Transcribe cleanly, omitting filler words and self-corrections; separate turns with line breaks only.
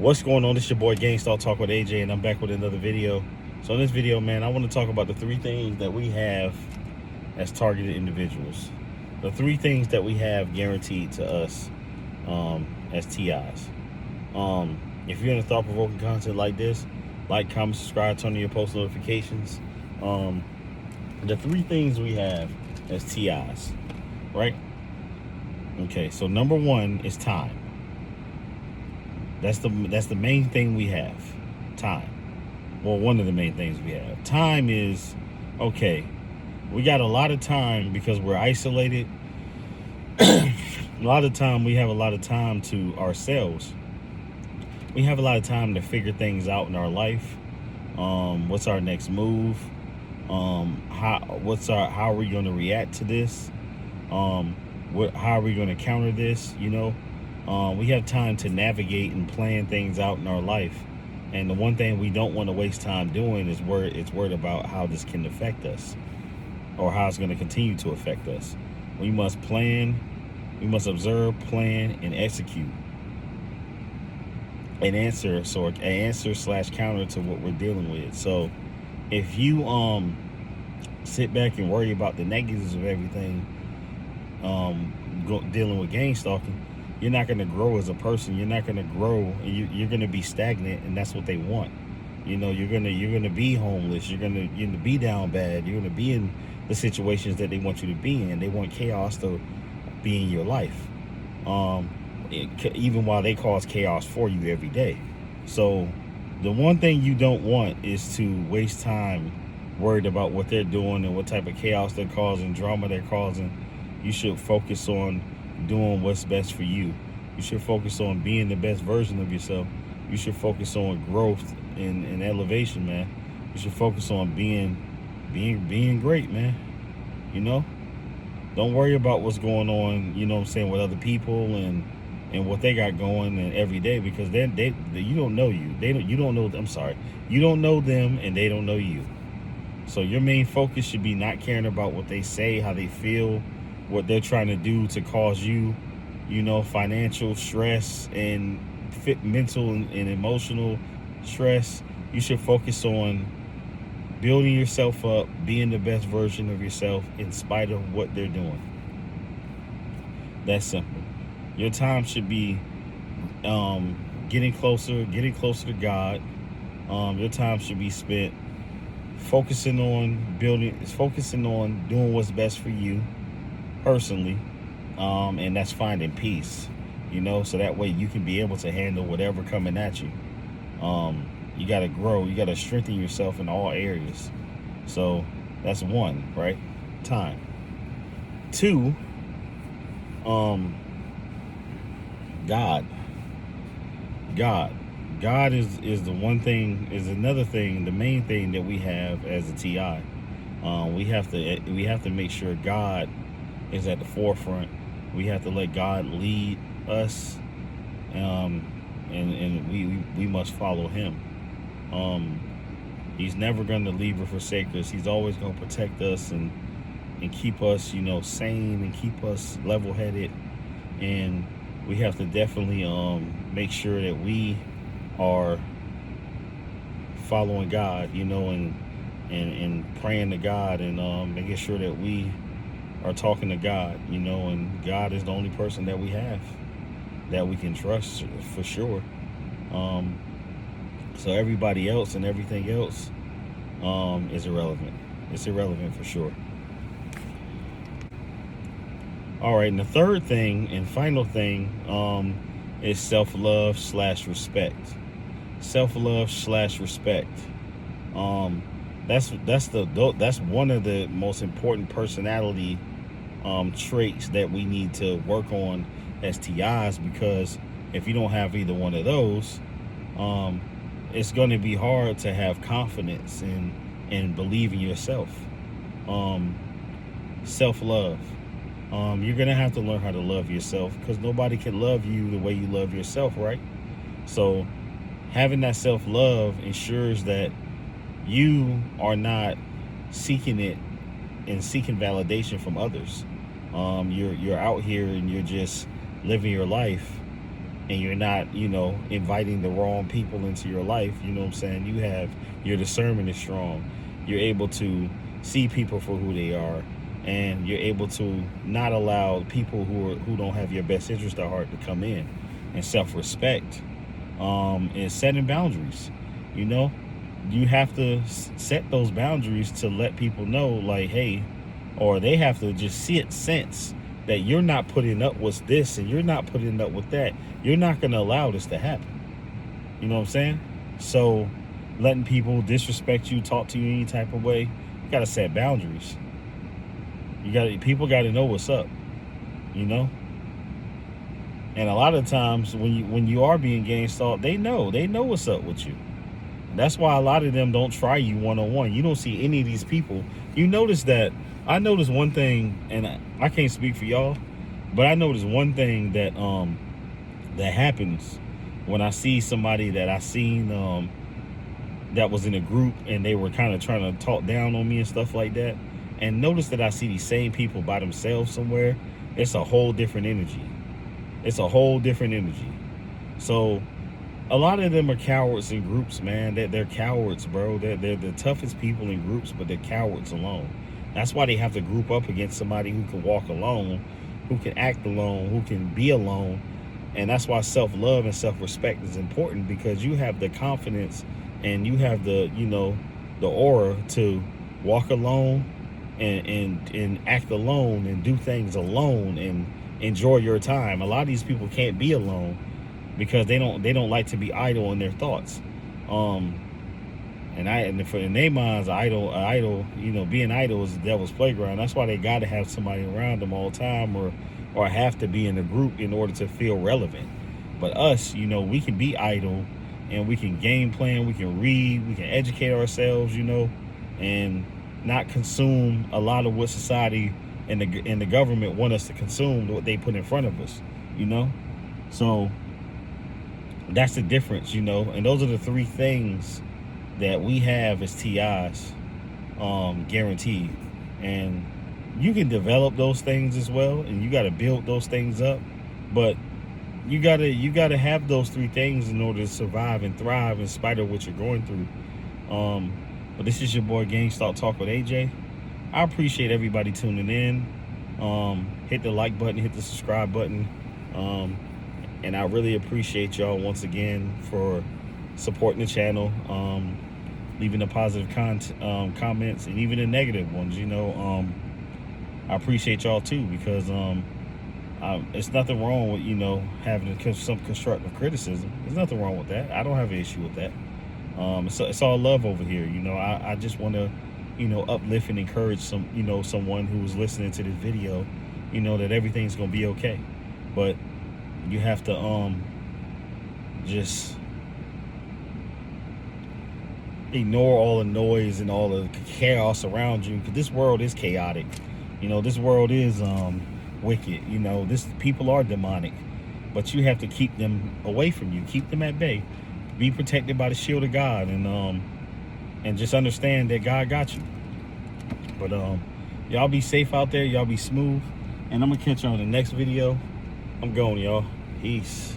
What's going on? This your boy Gangstar Talk with AJ, and I'm back with another video. So in this video, man, I want to talk about the three things that we have as targeted individuals. The three things that we have guaranteed to us as T.Is. If you're into thought-provoking content like this, like, comment, subscribe, turn on your post notifications. The three things we have as T.Is, right? Okay, so number one is time. That's the main thing we have. Time. Well, one of the main things we have. Time is, okay, we got a lot of time because we're isolated. A lot of time, we have a lot of time to ourselves. We have a lot of time to figure things out in our life. What's our next move? How are we going to react to this? How are we going to counter this? We have time to navigate and plan things out in our life. And the one thing we don't want to waste time doing is worried about how this can affect us or how it's going to continue to affect us. We must plan, we must observe, plan, and execute an answer / counter to what we're dealing with. So if you sit back and worry about the negatives of everything, dealing with gang stalking, you're not going to grow as a person. You're not going to grow, and you're going to be stagnant, and that's what they want. You're going to be homeless. You're going to be down bad. You're going to be in the situations that they want you to be in. They want chaos to be in your life, even while they cause chaos for you every day. So the one thing you don't want is to waste time worried about what they're doing and what type of chaos they're causing, drama they're causing. You should focus on doing what's best for you. You should focus on being the best version of yourself. You should focus on growth and elevation, man. You should focus on being great, man. Don't worry about what's going on, with other people and what they got going and every day, because you don't know you. You don't know. I'm sorry. You don't know them, and they don't know you. So your main focus should be not caring about what they say, how they feel, what they're trying to do to cause you, financial stress and mental and emotional stress. You should focus on building yourself up, being the best version of yourself in spite of what they're doing. That's simple. Your time should be getting closer to God. Your time should be spent focusing on doing what's best for you personally, and that's finding peace, so that way you can be able to handle whatever coming at you. You got to grow, you got to strengthen yourself in all areas. So that's one, right? Time. Two, God is the one thing, is another thing, the main thing that we have as a TI. We have to make sure God is at the forefront. We have to let God lead us, and we must follow Him. He's never going to leave or forsake us. He's always going to protect us and keep us, sane, and keep us level-headed. And we have to definitely make sure that we are following God, and praying to God, and making sure that we are talking to God, and God is the only person that we have that we can trust for sure. So everybody else and everything else is irrelevant. It's irrelevant for sure. All right, and the third thing and final thing is self-love / respect. Self-love / respect. That's one of the most important personality traits that we need to work on as TIs, because if you don't have either one of those, it's going to be hard to have confidence and believe in yourself. Self-love. You're going to have to learn how to love yourself, because nobody can love you the way you love yourself, right? So having that self-love ensures that you are not seeking it and seeking validation from others. You're out here and you're just living your life and you're not, you know, inviting the wrong people into your life, you know what I'm saying? You have, your discernment is strong. You're able to see people for who they are, and you're able to not allow people who don't have your best interest at heart to come in. And self-respect, and setting boundaries. You know, you have to set those boundaries to let people know, like, hey, or they have to just see it, sense that you're not putting up with this and you're not putting up with that. You're not going to allow this to happen. You know what I'm saying? So letting people disrespect you, talk to you any type of way, you got to set boundaries. People got to know what's up, you know? And a lot of times when you are being gang stalked, they know what's up with you. That's why a lot of them don't try you one-on-one. You don't see any of these people. You notice that, I noticed one thing, and I can't speak for y'all, but I noticed one thing that that happens when I see somebody that I seen that was in a group and they were kind of trying to talk down on me and stuff like that. And notice that I see these same people by themselves somewhere. It's a whole different energy. It's a whole different energy. So a lot of them are cowards in groups, man. They're cowards, bro. They're the toughest people in groups, but they're cowards alone. That's why they have to group up against somebody who can walk alone, who can act alone, who can be alone. And that's why self-love and self-respect is important, because you have the confidence and you have the, you know, the aura to walk alone and act alone and do things alone and enjoy your time. A lot of these people can't be alone because they don't like to be idle in their thoughts. And in their minds, idle, you know, being idle is the devil's playground. That's why they got to have somebody around them all the time, or have to be in a group in order to feel relevant. But us, you know, we can be idle and we can game plan, we can read, we can educate ourselves, you know, and not consume a lot of what society and the government want us to consume, what they put in front of us, you know. So that's the difference, you know. And those are the three things that we have as T.Is, guaranteed. And you can develop those things as well, and you got to build those things up, but you gotta have those three things in order to survive and thrive in spite of what you're going through. But this is your boy Gang Stalk Talk with AJ. I appreciate everybody tuning in. Hit the like button, hit the subscribe button, and I really appreciate y'all once again for supporting the channel, leaving the positive comments and even the negative ones. You know, I appreciate y'all too, because it's nothing wrong with, you know, having some constructive criticism. There's nothing wrong with that. I don't have an issue with that. It's all love over here. You know, I just want to, you know, uplift and encourage someone who's listening to this video, you know, that everything's gonna be okay. But you have to just ignore all the noise and all the chaos around you, because this world is chaotic. You know, this world is wicked. You know, people are demonic, but you have to keep them away from you, keep them at bay, be protected by the shield of God, and just understand that God got you. But y'all be safe out there, y'all be smooth, and I'm gonna catch you on the next video. I'm going, y'all. Peace.